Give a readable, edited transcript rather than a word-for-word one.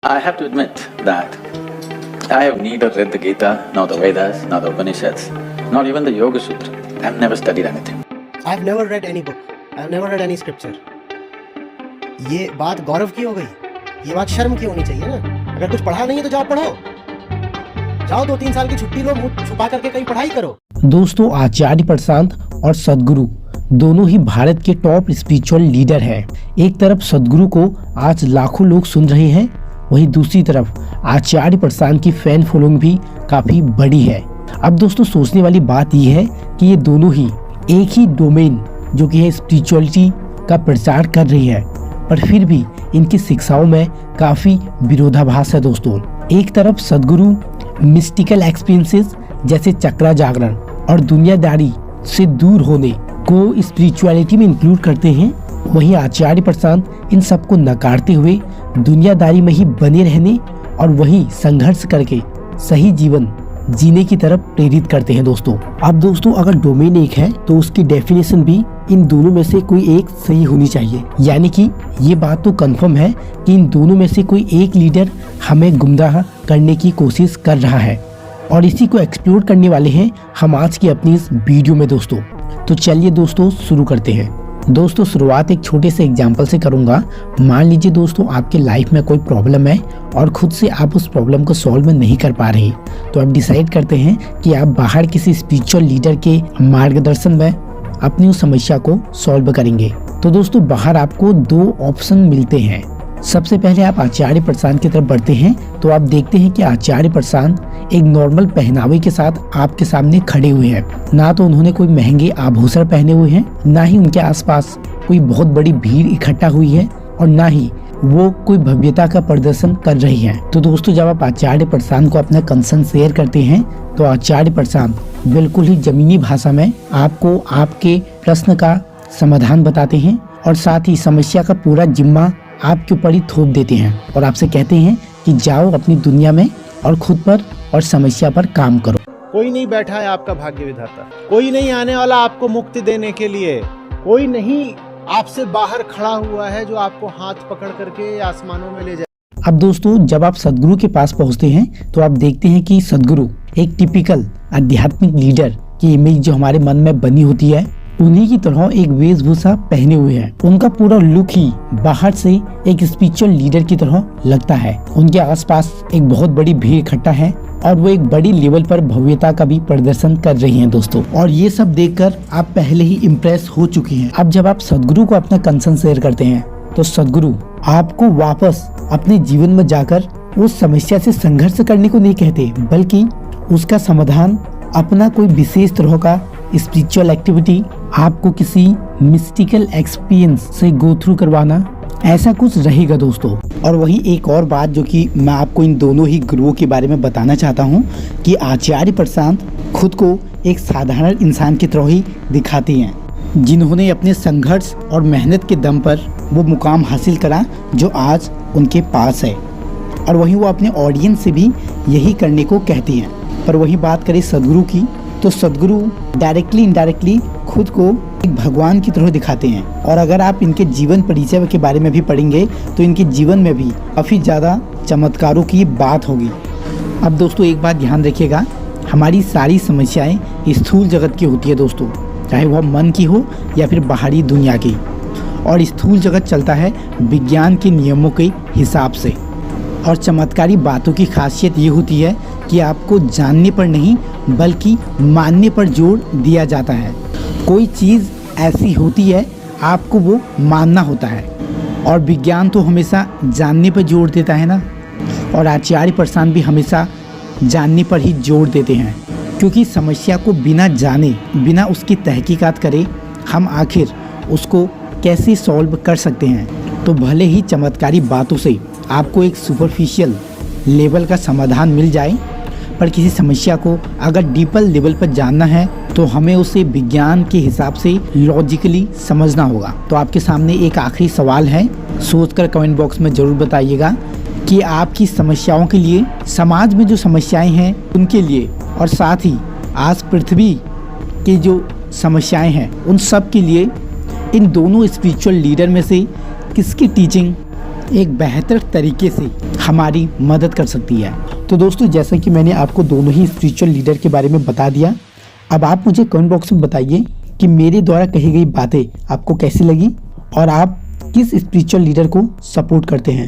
I have to admit that I have neither read the Gita, nor the Vedas, nor the Upanishads, not even the Yoga Sutra. I've never studied anything. I've never read any book. I've never read any scripture. ये बात गौरव की हो गई, ये बात शर्म की होनी चाहिए ना। अगर कुछ पढ़ा नहीं है तो जाओ पढ़ो, जाओ 2-3 साल की छुट्टी लो, मुंह छुपा करके कहीं पढ़ाई करो। दोस्तों, आचार्य प्रशांत और सदगुरु दोनों ही भारत के टॉप स्पिरिचुअल लीडर हैं। एक तरफ सदगुरु को आज लाखों लोग सुन रहे हैं, वहीं दूसरी तरफ आचार्य प्रशांत की फैन फॉलोइंग भी काफी बड़ी है। अब दोस्तों, सोचने वाली बात यह है कि ये दोनों ही एक ही डोमेन जो कि है स्पिरिचुअलिटी का प्रचार कर रही है, पर फिर भी इनकी शिक्षाओं में काफी विरोधाभास है। दोस्तों, एक तरफ सदगुरु मिस्टिकल एक्सपीरियंसेस जैसे चक्रा जागरण और दुनियादारी से दूर होने को स्पिरिचुअलिटी में इंक्लूड करते हैं, वहीं आचार्य प्रशांत इन सबको नकारते हुए दुनियादारी में ही बने रहने और वहीं संघर्ष करके सही जीवन जीने की तरफ प्रेरित करते हैं। दोस्तों, अब दोस्तों, अगर डोमेन एक है तो उसकी डेफिनेशन भी इन दोनों में से कोई एक सही होनी चाहिए। यानी कि ये बात तो कंफर्म है कि इन दोनों में से कोई एक लीडर हमें गुमराह करने की कोशिश कर रहा है, और इसी को एक्सप्लोर करने वाले हैं हम आज की अपनी इस वीडियो में। दोस्तों, तो चलिए दोस्तों शुरू करते हैं। दोस्तों, शुरुआत एक छोटे से एग्जाम्पल से करूंगा। मान लीजिए दोस्तों, आपके लाइफ में कोई प्रॉब्लम है और खुद से आप उस प्रॉब्लम को सॉल्व नहीं कर पा रहे, तो आप डिसाइड करते हैं कि आप बाहर किसी स्पिरिचुअल लीडर के मार्गदर्शन में अपनी उस समस्या को सॉल्व करेंगे। तो दोस्तों, बाहर आपको 2 ऑप्शन मिलते हैं। सबसे पहले आप आचार्य प्रशांत की तरफ बढ़ते हैं, तो आप देखते हैं कि आचार्य प्रशांत एक नॉर्मल पहनावे के साथ आपके सामने खड़े हुए हैं। ना तो उन्होंने कोई महंगे आभूषण पहने हुए हैं, ना ही उनके आसपास कोई बहुत बड़ी भीड़ इकट्ठा हुई है, और ना ही वो कोई भव्यता का प्रदर्शन कर रही हैं। तो दोस्तों, जब आप आचार्य प्रशांत को अपना कंसर्न शेयर करते हैं, तो आचार्य प्रशांत बिल्कुल ही जमीनी भाषा में आपको आपके प्रश्न का समाधान बताते हैं, और साथ ही समस्या का पूरा जिम्मा आपके ऊपर ही थोप देते हैं, और आपसे कहते हैं कि जाओ अपनी दुनिया में और खुद पर और समस्या पर काम करो। कोई नहीं बैठा है आपका भाग्य विधाता, कोई नहीं आने वाला आपको मुक्ति देने के लिए, कोई नहीं आपसे बाहर खड़ा हुआ है जो आपको हाथ पकड़ करके आसमानों में ले जाए। अब दोस्तों, जब आप सदगुरु के पास पहुंचते हैं, तो आप देखते हैं कि सदगुरु एक टिपिकल आध्यात्मिक लीडर की इमेज जो हमारे मन में बनी होती है, उन्हीं की तरह एक वेशभूषा पहने हुए हैं। उनका पूरा लुक ही बाहर से एक स्पिरिचुअल लीडर की तरह लगता है। उनके आसपास एक बहुत बड़ी भीड़ इकट्ठा है, और वो एक बड़ी लेवल पर भव्यता का भी प्रदर्शन कर रही हैं। दोस्तों, और ये सब देखकर आप पहले ही इम्प्रेस हो चुकी हैं। अब जब आप सदगुरु को अपना कंसर्न शेयर करते हैं, तो सदगुरु आपको वापस अपने जीवन में जाकर उस समस्या से संघर्ष करने को नहीं कहते, बल्कि उसका समाधान अपना कोई विशेष तरह का स्पिरिचुअल एक्टिविटी, आपको किसी मिस्टिकल एक्सपीरियंस से गो थ्रू करवाना, ऐसा कुछ रहेगा। दोस्तों, और वही एक और बात जो कि मैं आपको इन दोनों ही गुरुओं के बारे में बताना चाहता हूँ कि आचार्य प्रशांत खुद को एक साधारण इंसान की तरह ही दिखाती हैं, जिन्होंने अपने संघर्ष और मेहनत के दम पर वो मुकाम हासिल करा जो आज उनके पास है, और वहीं वो अपने ऑडियंस से भी यही करने को कहती हैं। पर वही बात करें सदगुरु की, तो सदगुरु डायरेक्टली इनडायरेक्टली खुद को एक भगवान की तरह दिखाते हैं, और अगर आप इनके जीवन परिचय के बारे में भी पढ़ेंगे तो इनके जीवन में भी काफ़ी ज़्यादा चमत्कारों की बात होगी। अब दोस्तों, एक बात ध्यान रखिएगा, हमारी सारी समस्याएं स्थूल जगत की होती है दोस्तों, चाहे वह मन की हो या फिर बाहरी दुनिया की, और स्थूल जगत चलता है विज्ञान के नियमों के हिसाब से। और चमत्कारी बातों की खासियत ये होती है कि आपको जानने पर नहीं बल्कि मानने पर जोर दिया जाता है। कोई चीज़ ऐसी होती है, आपको वो मानना होता है, और विज्ञान तो हमेशा जानने पर जोर देता है ना, और आचार्य प्रशांत भी हमेशा जानने पर ही जोर देते हैं, क्योंकि समस्या को बिना जाने, बिना उसकी तहकीकात करे हम आखिर उसको कैसे सॉल्व कर सकते हैं। तो भले ही चमत्कारी बातों से आपको एक सुपरफिशियल लेवल का समाधान मिल जाए, पर किसी समस्या को अगर डीपल लेवल पर जानना है तो हमें उसे विज्ञान के हिसाब से लॉजिकली समझना होगा। तो आपके सामने एक आखिरी सवाल है, सोचकर कमेंट बॉक्स में ज़रूर बताइएगा कि आपकी समस्याओं के लिए, समाज में जो समस्याएं हैं उनके लिए, और साथ ही आज पृथ्वी की जो समस्याएं हैं उन सब के लिए इन दोनों स्पिरिचुअल लीडर में से किसकी टीचिंग एक बेहतर तरीके से हमारी मदद कर सकती है। तो दोस्तों, जैसा कि मैंने आपको दोनों ही स्पिरिचुअल लीडर के बारे में बता दिया, अब आप मुझे कमेंट बॉक्स में बताइए कि मेरे द्वारा कही गई बातें आपको कैसी लगी और आप किस स्पिरिचुअल लीडर को सपोर्ट करते हैं।